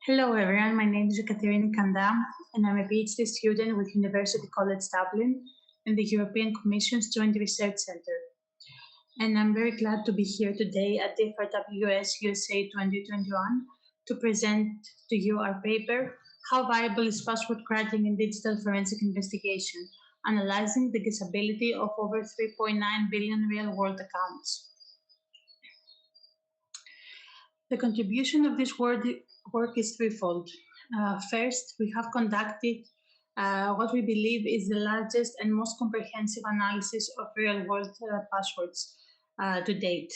Hello everyone, my name is Ekaterina Kanda and I'm a PhD student with University College Dublin and the European Commission's Joint Research Centre. And I'm very glad to be here today at the FRWS USA 2021 to present to you our paper, How Viable is Password Cracking in Digital Forensic Investigation, analyzing the guessability of over 3.9 billion real-world accounts. The contribution of this work is threefold. First, we have conducted what we believe is the largest and most comprehensive analysis of real-world passwords to date.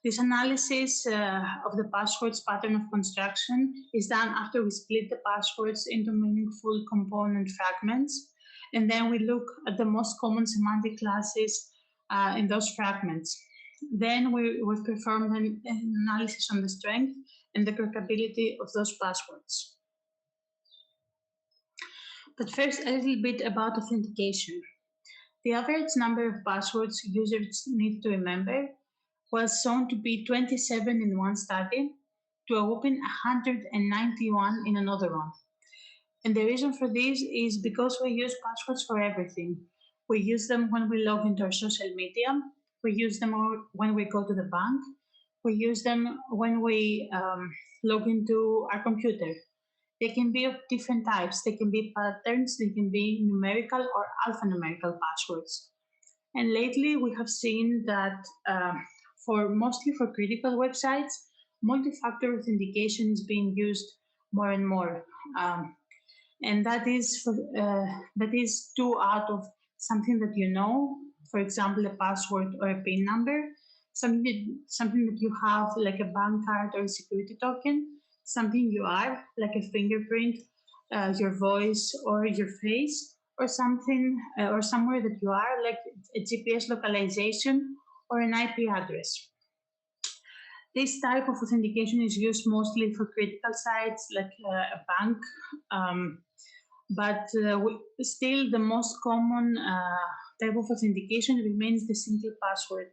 This analysis of the passwords pattern of construction is done after we split the passwords into meaningful component fragments, and then we look at the most common semantic classes in those fragments. Then we perform an analysis on the strength and the crackability of those passwords. But first, a little bit about authentication. The average number of passwords users need to remember was shown to be 27 in one study to a whopping 191 in another one. And the reason for this is because we use passwords for everything. We use them when we log into our social media. We use them when we go to the bank. We use them when we log into our computer. They can be of different types. They can be patterns, they can be numerical or alphanumerical passwords. And lately we have seen that mostly for critical websites, multi-factor authentication is being used more and more. And that is 2 out of something that you know, for example, a password or a PIN number, something that you have like a bank card or a security token, something you are like a fingerprint, your voice or your face, or something or somewhere that you are like a GPS localization or an IP address. This type of authentication is used mostly for critical sites like a bank, but still the most common type of authentication remains the single password.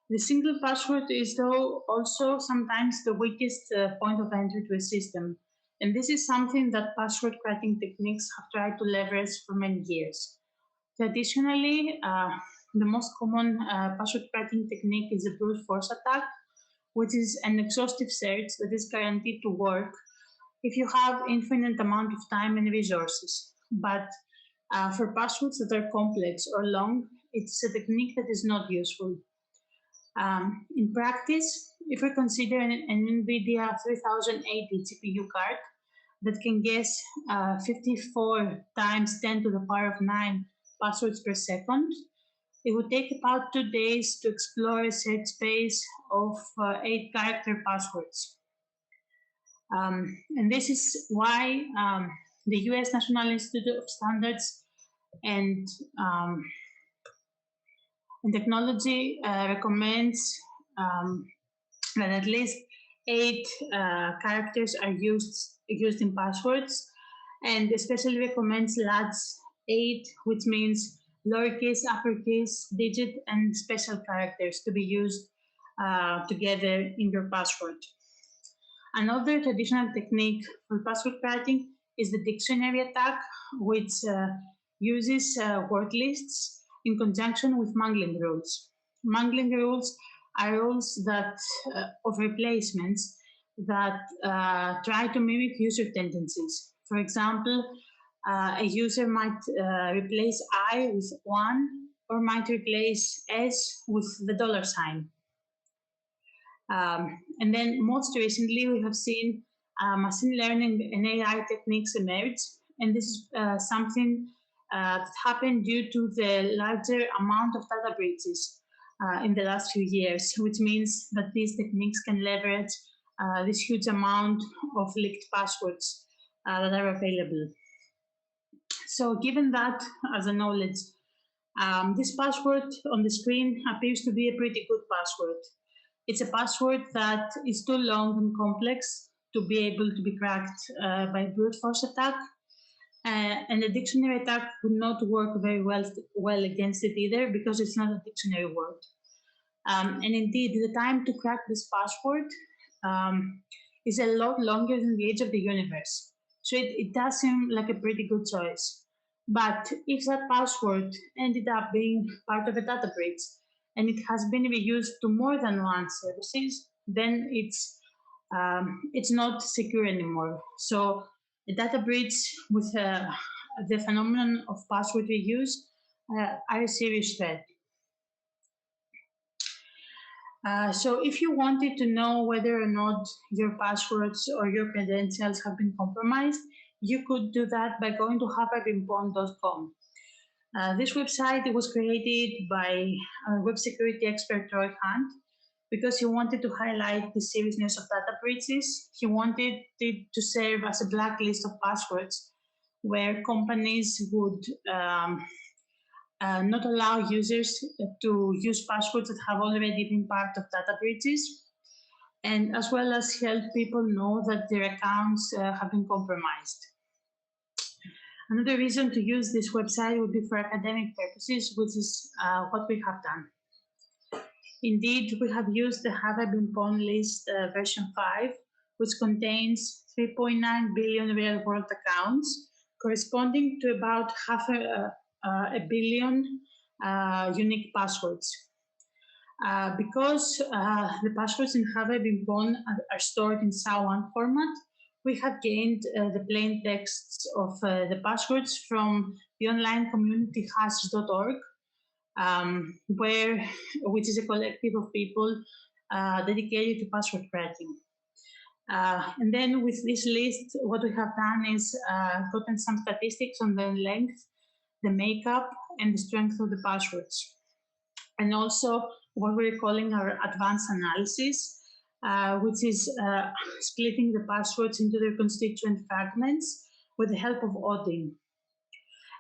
The single password is though also sometimes the weakest point of entry to a system. And this is something that password cracking techniques have tried to leverage for many years. Traditionally, the most common password cracking technique is a brute force attack, which is an exhaustive search that is guaranteed to work if you have infinite amount of time and resources. But for passwords that are complex or long, it's a technique that is not useful. In practice, if we consider an NVIDIA 3080 GPU card that can guess 54 times 10 to the power of 9 passwords per second, it would take about 2 days to explore a search space of 8-character passwords. And this is why the US National Institute of Standards and Technology recommends that at least 8 characters are used in passwords, and especially recommends LADS 8, which means lowercase, uppercase, digit, and special characters to be used together in your password. Another traditional technique for password cracking is the dictionary attack, which uses word lists in conjunction with mangling rules. Mangling rules are rules that of replacements that try to mimic user tendencies. For example, a user might replace I with 1 or might replace S with the $sign. And then most recently, we have seen machine learning and AI techniques emerge, and this is something that happened due to the larger amount of data breaches in the last few years, which means that these techniques can leverage this huge amount of leaked passwords that are available. So given that as a knowledge, this password on the screen appears to be a pretty good password. It's a password that is too long and complex to be able to be cracked by brute force attack. And a dictionary attack would not work very well against it either because it's not a dictionary word. And indeed, the time to crack this password is a lot longer than the age of the universe. So it does seem like a pretty good choice. But if that password ended up being part of a data breach and it has been reused to more than one services, then it's not secure anymore. So a data breach with the phenomenon of password reuse are a serious threat. So if you wanted to know whether or not your passwords or your credentials have been compromised, you could do that by going to haveibeenpwned.com. This website was created by web security expert Troy Hunt because he wanted to highlight the seriousness of data breaches. He wanted it to serve as a blacklist of passwords where companies would not allow users to use passwords that have already been part of data breaches, and as well as help people know that their accounts have been compromised. Another reason to use this website would be for academic purposes, which is what we have done. Indeed, we have used the Have I Been Pwned list version 5, which contains 3.9 billion real-world accounts, corresponding to about half a billion unique passwords. Because the passwords in Have I Been Pwned are stored in SHA-1 format, we have gained the plain texts of the passwords from the online community hash.org, which is a collective of people dedicated to password cracking. And then with this list, what we have done is gotten some statistics on the length, the makeup, and the strength of the passwords. And also what we're calling our advanced analysis, which is splitting the passwords into their constituent fragments with the help of auditing,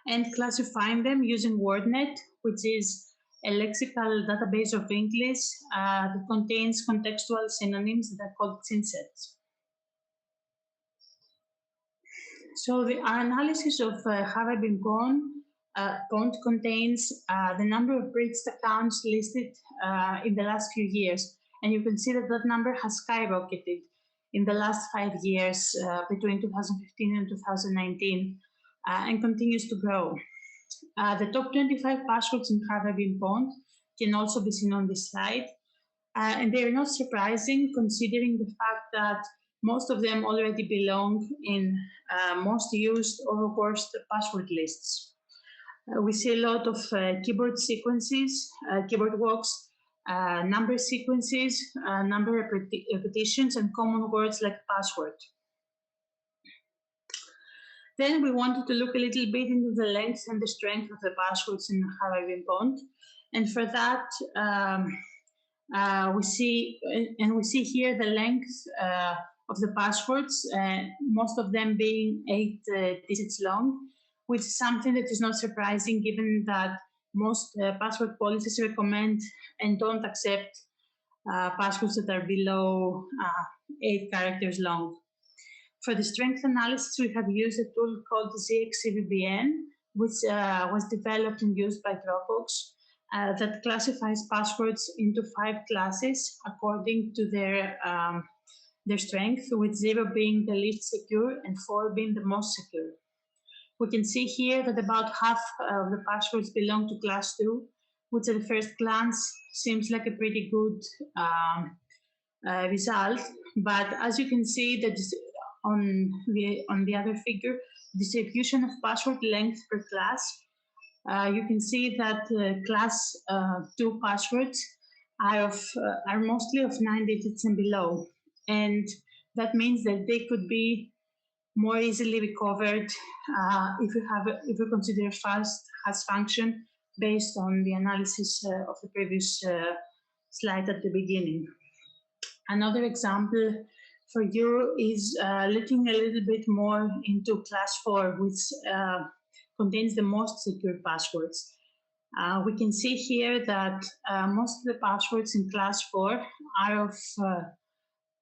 and classifying them using WordNet, which is a lexical database of English that contains contextual synonyms that are called synsets. So our analysis of Have I Been Pwned contains the number of breached accounts listed in the last few years. And you can see that that number has skyrocketed in the last 5 years between 2015 and 2019 and continues to grow. The top 25 passwords in Have I Been Pwned can also be seen on this slide. And they are not surprising considering the fact that most of them already belong in most used or worst password lists. We see a lot of keyboard sequences, keyboard walks, number sequences, number repetitions, and common words like password. Then we wanted to look a little bit into the length and the strength of the passwords in Have I Been Pwned. And for that, we see here the length of the passwords, most of them being 8 digits long, which is something that is not surprising given that most password policies recommend and don't accept passwords that are below 8 characters long. For the strength analysis, we have used a tool called ZXCVBN, which was developed and used by Dropbox, that classifies passwords into 5 classes according to their strength, with 0 being the least secure and 4 being the most secure. We can see here that about half of the passwords belong to class 2, which at first glance seems like a pretty good result. But as you can see, that on the other figure, distribution of password length per class, you can see that class 2 passwords are mostly of 9 digits and below, and that means that they could be more easily recovered if you consider fast hash function based on the analysis of the previous slide at the beginning. Another example for you is looking a little bit more into class 4, which contains the most secure passwords. We can see here that most of the passwords in class 4 are of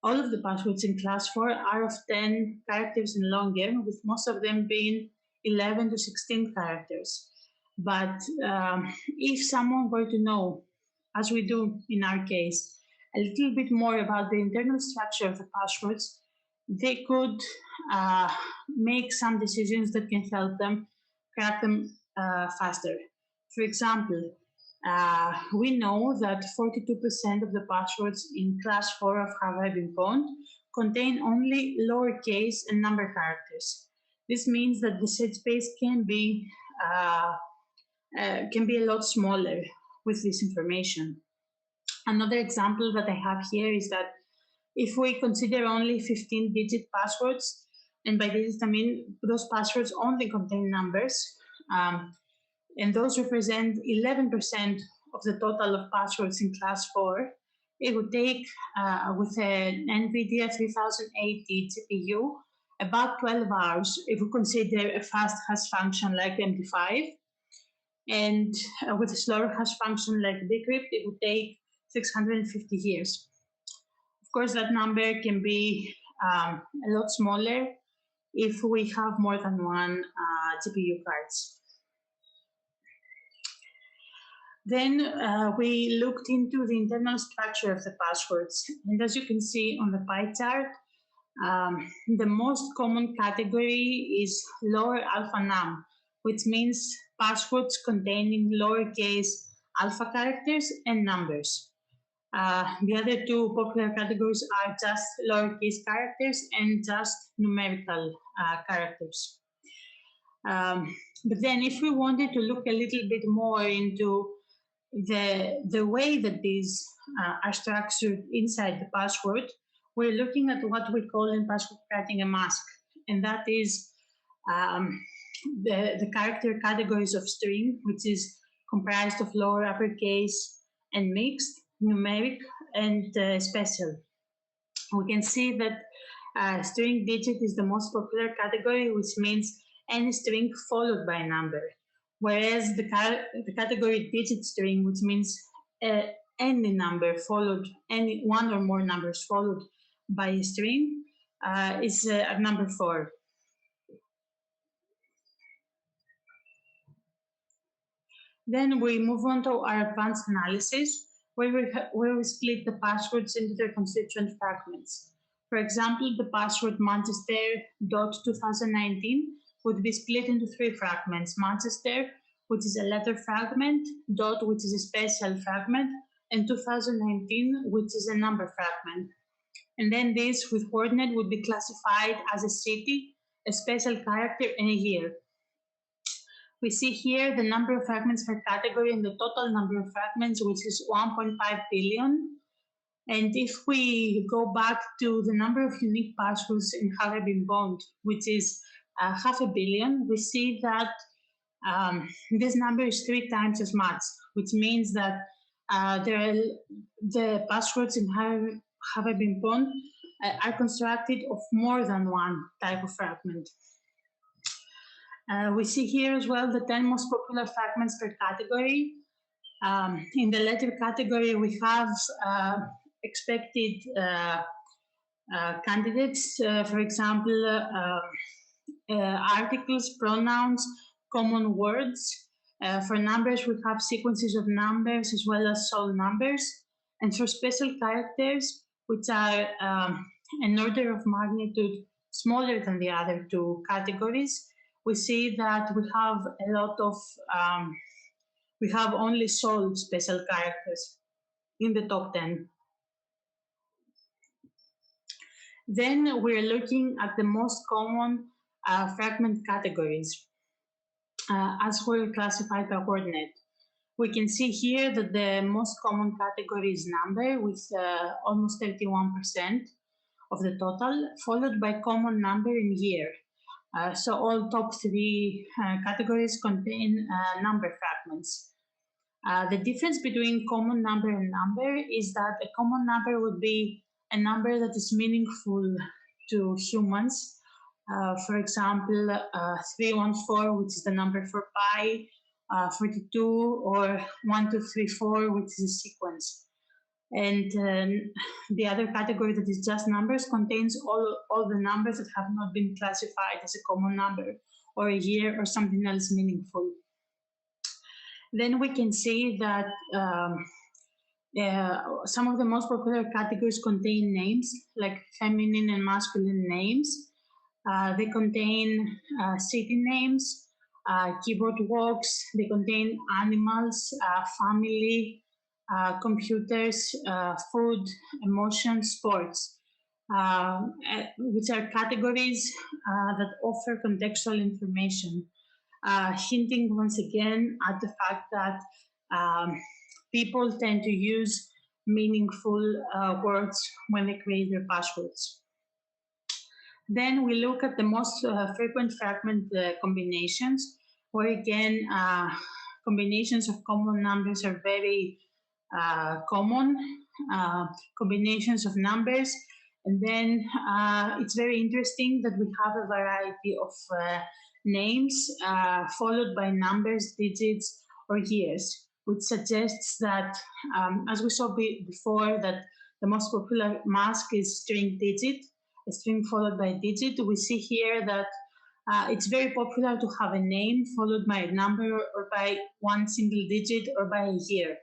all of the passwords in class 4 are of 10 characters and longer, with most of them being 11 to 16 characters. But if someone were to know, as we do in our case, a little bit more about the internal structure of the passwords, they could make some decisions that can help them crack them faster. For example, we know that 42% of the passwords in class 4 of Have I Been Pwned contain only lowercase and number characters. This means that the search space uh, can be a lot smaller with this information. Another example that I have here is that if we consider only 15-digit passwords, and by this I mean those passwords only contain numbers, um, and those represent 11% of the total of passwords in class 4, it would take, with an NVIDIA 3080 GPU, about 12 hours if we consider a fast hash function like MD5, and with a slower hash function like decrypt, it would take 650 years. Of course, that number can be a lot smaller if we have more than one GPU cards. Then we looked into the internal structure of the passwords. And as you can see on the pie chart, the most common category is lower alpha num, which means passwords containing lowercase alpha characters and numbers. The other two popular categories are just lowercase characters and just numerical characters. But then if we wanted to look a little bit more into the way that these are structured inside the password, we're looking at what we call in password cracking a mask, and that is the character categories of string, which is comprised of lower uppercase and mixed, numeric, and special. We can see that string digit is the most popular category, which means any string followed by a number, whereas the category digit string, which means any number followed, any one or more numbers followed by a string, is at number 4. Then we move on to our advanced analysis, where we split the passwords into their constituent fragments. For example, the password Manchester.2019 would be split into 3 fragments: Manchester, which is a letter fragment, dot, which is a special fragment, and 2019, which is a number fragment. And then this with coordinate would be classified as a city, a special character, and a year. We see here the number of fragments per category and the total number of fragments, which is 1.5 billion. And if we go back to the number of unique passwords in Have I Been Pwned, which is 500 million, we see that this number is 3 times as much, which means that the passwords in Have I Been Pwned are constructed of more than one type of fragment. We see here as well the 10 most popular fragments per category. In the letter category, we have expected candidates, for example, articles, pronouns, common words. For numbers, we have sequences of numbers as well as whole numbers. And for special characters, which are an order of magnitude smaller than the other 2 categories, we see that we have a lot of, we have only solved special characters in the top 10. Then we're looking at the most common fragment categories as were classified by coordinate. We can see here that the most common category is number with almost 31% of the total, followed by common number and year. So all top 3 categories contain number fragments. The difference between common number and number is that a common number would be a number that is meaningful to humans. For example, 314, which is the number for pi, 42, or 1234, which is a sequence. And the other category that is just numbers contains all the numbers that have not been classified as a common number or a year or something else meaningful. Then we can see that Some of the most popular categories contain names, like feminine and masculine names. They contain city names, keyboard walks, they contain animals, family, computers, food, emotions, sports, which are categories that offer contextual information, hinting once again at the fact that um, people tend to use meaningful words when they create their passwords. Then we look at the most frequent fragment combinations, where again, combinations of common numbers are very common, combinations of numbers. And then it's very interesting that we have a variety of names followed by numbers, digits, or years, which suggests that, as we saw before, that the most popular mask is string digit, a string followed by a digit. We see here that it's very popular to have a name followed by a number or by one single digit or by a year.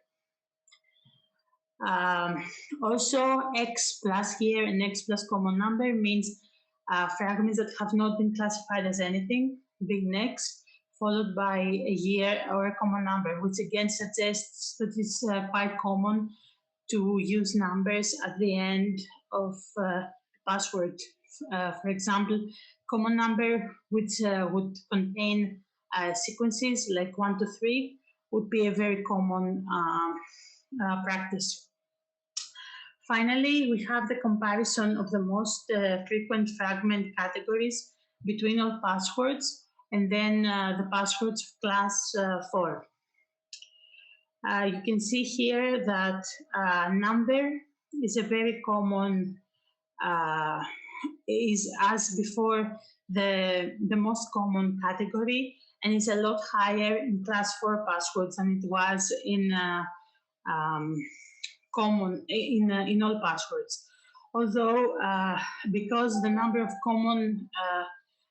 Um, Also, X plus here and X plus common number means fragments that have not been classified as anything, being X, followed by a year or a common number, which again suggests that it's quite common to use numbers at the end of password. For example, common number which would contain sequences like 1 to 3 would be a very common practice. Finally, we have the comparison of the most frequent fragment categories between all passwords and then the passwords of class 4. You can see here that number is a very common, is as before the most common category, and is a lot higher in class 4 passwords than it was in um, common in all passwords. Although because the number of common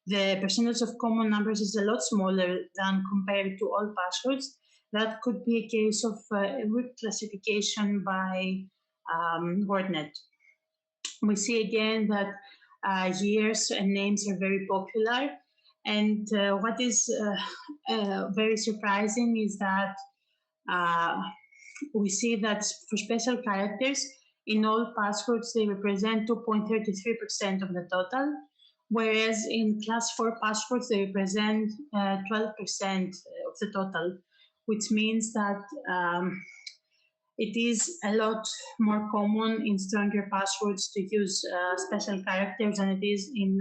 the percentage of common numbers is a lot smaller than compared to all passwords, that could be a case of weak classification by WordNet. We see again that years and names are very popular. And what is very surprising is that we see that for special characters, in all passwords, they represent 2.33% of the total, whereas in class 4 passwords, they represent 12% of the total, which means that it is a lot more common in stronger passwords to use special characters than it is in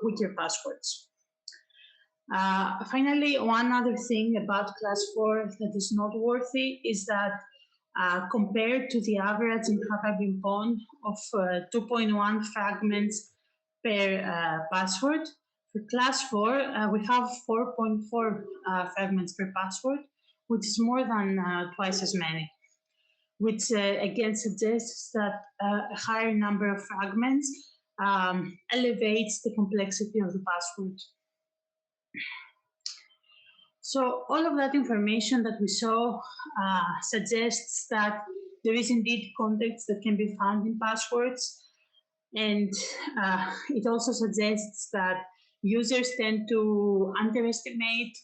weaker passwords. Finally, one other thing about class 4 that is noteworthy is that compared to the average in Have I Been Pwned of 2.1 fragments per password, for class 4, we have 4.4 fragments per password, which is more than twice as many, which again suggests that a higher number of fragments elevates the complexity of the password. So all of that information that we saw suggests that there is indeed context that can be found in passwords. And it also suggests that users tend to underestimate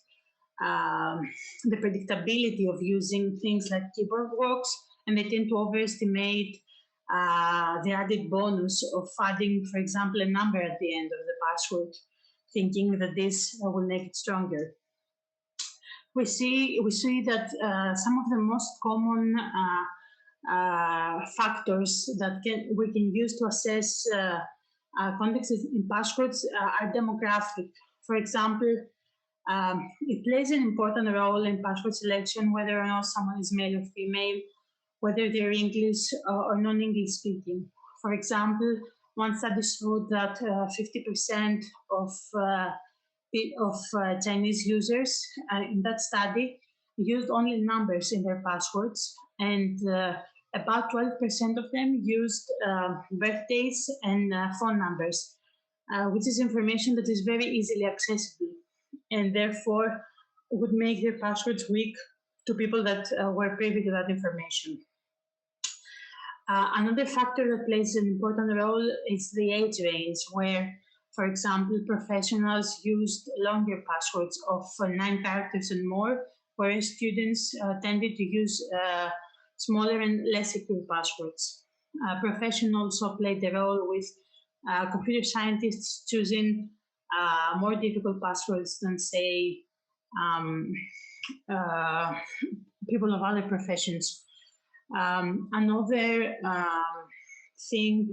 the predictability of using things like keyboard walks, and they tend to overestimate the added bonus of adding, for example, a number at the end of the password, thinking that this will make it stronger. We see that some of the most common factors that we can use to assess context in passwords are demographic. For example, it plays an important role in password selection, whether or not someone is male or female, whether they're English or non-English speaking. For example, one study showed that 50% of Chinese users in that study used only numbers in their passwords, and about 12% of them used birthdays and phone numbers, which is information that is very easily accessible and therefore would make their passwords weak to people that were privy to that information. Another factor that plays an important role is the age range, where, for example, professionals used longer passwords of 9 characters and more, whereas students tended to use smaller and less secure passwords. Professionals also played a role with computer scientists choosing more difficult passwords than, say, um, uh, people of other professions. Another thing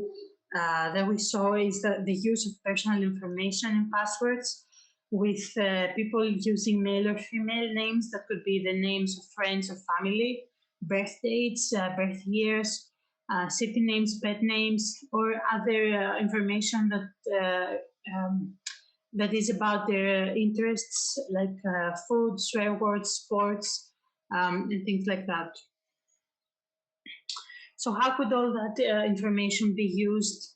that we saw is that the use of personal information in passwords, with people using male or female names that could be the names of friends or family, birth dates, birth years, city names, pet names, or other information that is about their interests, like food, swear words, sports, and things like that. So how could all that information be used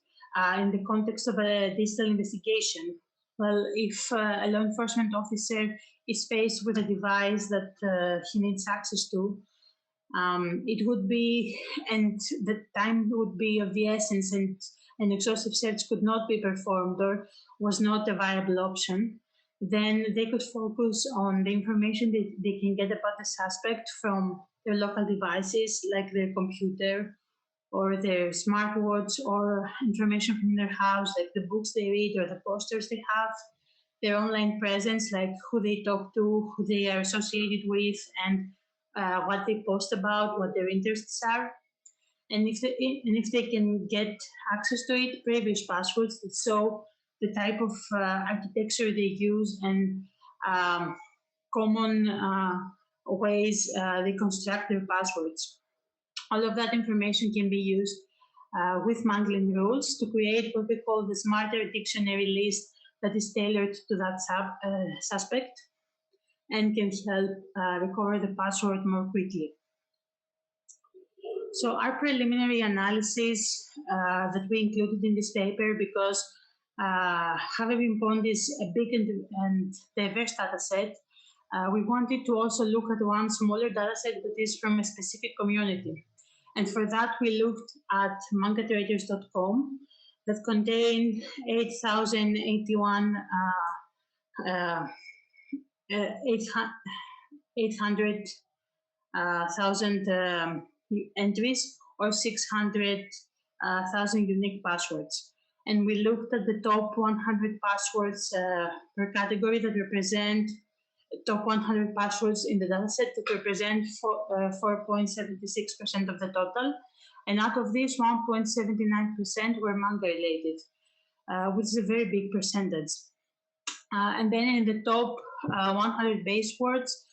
in the context of a digital investigation? Well, if a law enforcement officer is faced with a device that he needs access to, it would be, and the time would be of the essence, and an exhaustive search could not be performed or was not a viable option, then they could focus on the information that they can get about the suspect from their local devices, like their computer or their smartwatch, or information from their house, like the books they read or the posters they have, their online presence, like who they talk to, who they are associated with, and what they post about, what their interests are. And if they can get access to it, previous passwords that show the type of architecture they use and um, common ways they construct their passwords. All of that information can be used with mangling rules to create what we call the smarter dictionary list that is tailored to that suspect and can help recover the password more quickly. So our preliminary analysis that we included in this paper, because Have I Been Pwned is a big and diverse data set, we wanted to also look at one smaller data set that is from a specific community. And for that, we looked at mangatraders.com that contained 8,081 800,000 entries, or 600,000 unique passwords. And we looked at the top 100 passwords per category that represent top 100 passwords in the dataset that represent 4.76% of the total. And out of these, 1.79% were manga related, which is a very big percentage. And then in the top 100 base words,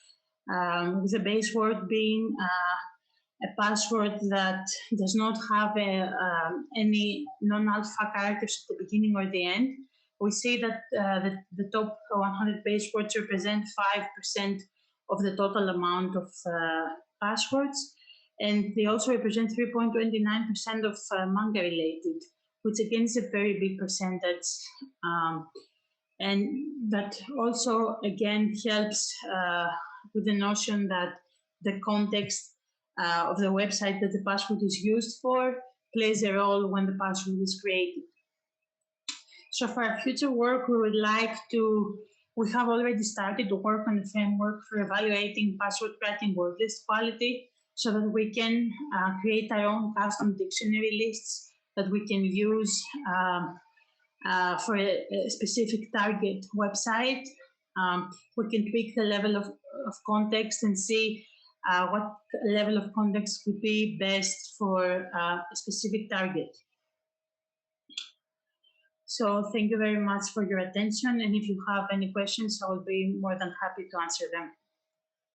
with the base word being a password that does not have any non-alpha characters at the beginning or the end, we see that the top 100 base words represent 5% of the total amount of passwords, and they also represent 3.29% of manga related, which again is a very big percentage. And that also again helps with the notion that the context of the website that the password is used for plays a role when the password is created. So for our future work, we have already started to work on a framework for evaluating password writing word list quality, so that we can create our own custom dictionary lists that we can use for a specific target website. We can tweak the level of context and see what level of context would be best for a specific target. So thank you very much for your attention. And if you have any questions, I will be more than happy to answer them.